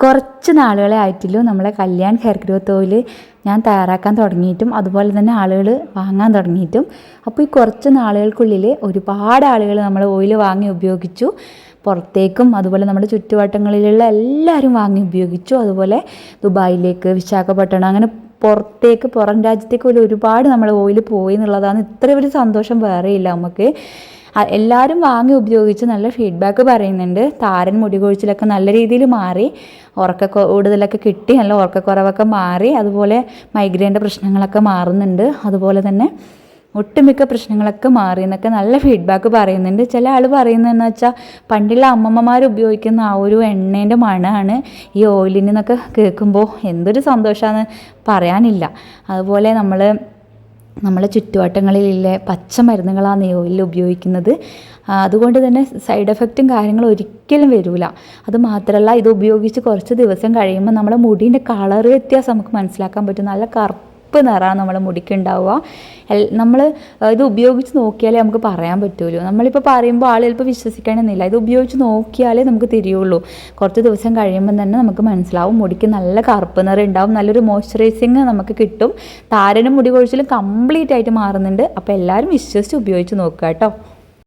കുറച്ച് നാളുകളെ ആയിട്ടുള്ളൂ നമ്മളെ കല്യാൺ ഹെയർ ഗ്രോത്ത് ഓയിൽ ഞാൻ തയ്യാറാക്കാൻ തുടങ്ങിയിട്ടും അതുപോലെ തന്നെ ആളുകൾ വാങ്ങാൻ തുടങ്ങിയിട്ടും. അപ്പോൾ ഈ കുറച്ച് നാളുകൾക്കുള്ളിൽ ഒരുപാട് ആളുകൾ നമ്മൾ ഓയിൽ വാങ്ങി ഉപയോഗിച്ചു. പുറത്തേക്കും അതുപോലെ നമ്മുടെ ചുറ്റുവട്ടങ്ങളിലുള്ള എല്ലാവരും വാങ്ങി ഉപയോഗിച്ചു. അതുപോലെ ദുബായിലേക്ക്, വിശാഖപട്ടണം, അങ്ങനെ പുറത്തേക്ക്, പുറം രാജ്യത്തേക്ക് പോലും ഒരുപാട് നമ്മൾ ഓയിൽ പോയി എന്നുള്ളതാണ്. ഇത്ര ഒരു സന്തോഷം വേറെയില്ല നമുക്ക്. എല്ലാവരും വാങ്ങി ഉപയോഗിച്ച് നല്ല ഫീഡ്ബാക്ക് പറയുന്നുണ്ട്. താരൻ, മുടി കൊഴിച്ചിലൊക്കെ നല്ല രീതിയിൽ മാറി, കൂടുതലൊക്കെ കിട്ടി, നല്ല ഉറക്കക്കുറവൊക്കെ മാറി, അതുപോലെ മൈഗ്രെയിൻ്റെ പ്രശ്നങ്ങളൊക്കെ മാറുന്നുണ്ട്, അതുപോലെ തന്നെ ഒട്ടുമിക്ക പ്രശ്നങ്ങളൊക്കെ മാറി എന്നൊക്കെ നല്ല ഫീഡ്ബാക്ക് പറയുന്നുണ്ട്. ചില ആൾ പറയുന്നതെന്ന് വെച്ചാൽ പണ്ടുള്ള അമ്മമ്മമാർ ഉപയോഗിക്കുന്ന ആ ഒരു എണ്ണേൻ്റെ മണമാണ് ഈ ഓയിലിന് എന്നൊക്കെ കേൾക്കുമ്പോൾ എന്തൊരു സന്തോഷമാണെന്ന് പറയാനില്ല. അതുപോലെ നമ്മളെ ചുറ്റുവട്ടങ്ങളിലെ പച്ചമരുന്നുകളാണ് ഈ ഓയിൽ ഉപയോഗിക്കുന്നത്. അതുകൊണ്ട് തന്നെ സൈഡ് എഫക്റ്റും കാര്യങ്ങളും ഒരിക്കലും വരില്ല. അത് മാത്രമല്ല, ഇത് ഉപയോഗിച്ച് കുറച്ച് ദിവസം കഴിയുമ്പോൾ നമ്മുടെ മുടീൻ്റെ കളർ വ്യത്യാസം നമുക്ക് മനസ്സിലാക്കാൻ പറ്റും. നല്ല കറുപ്പ് നിറമാണ് നമ്മുടെ മുടിക്ക് ഉണ്ടാവുക. നമ്മൾ ഇത് ഉപയോഗിച്ച് നോക്കിയാലേ നമുക്ക് പറയാൻ പറ്റുള്ളൂ. നമ്മളിപ്പോൾ പറയുമ്പോൾ ആൾ ചിലപ്പോൾ വിശ്വസിക്കണമെന്നില്ല. ഇത് ഉപയോഗിച്ച് നോക്കിയാലേ നമുക്ക് തിരിയുള്ളൂ. കുറച്ച് ദിവസം കഴിയുമ്പോൾ തന്നെ നമുക്ക് മനസ്സിലാവും മുടിക്ക് നല്ല കറുപ്പ് നിറം ഉണ്ടാവും, നല്ലൊരു മോയ്സ്ചറൈസിങ് നമുക്ക് കിട്ടും, താരനും മുടി കൊഴിച്ചിലും കംപ്ലീറ്റ് ആയിട്ട് മാറുന്നുണ്ട്. അപ്പോൾ എല്ലാവരും വിശ്വസിച്ച് ഉപയോഗിച്ച് നോക്കുക കേട്ടോ.